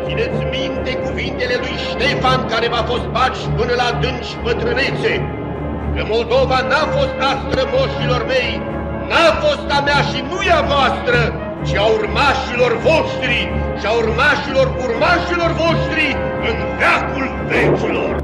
Țineți minte cuvintele lui Ștefan, care v-a fost paci până la adânci bătrânețe, că Moldova n-a fost a strămoșilor mei, n-a fost a mea și nu e a voastră, ci a urmașilor voștri și a urmașilor urmașilor voștri în veacul vecilor.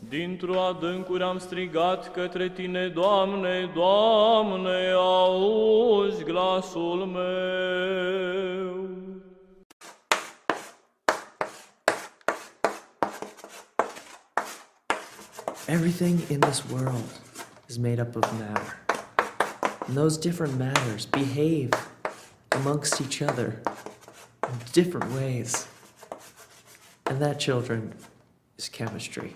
Dintr-o adâncuri am strigat către Tine, Doamne, Doamne, auzi glasul meu. Everything in this world is made up of matter. And those different matters behave amongst each other in different ways. And that, children, is chemistry.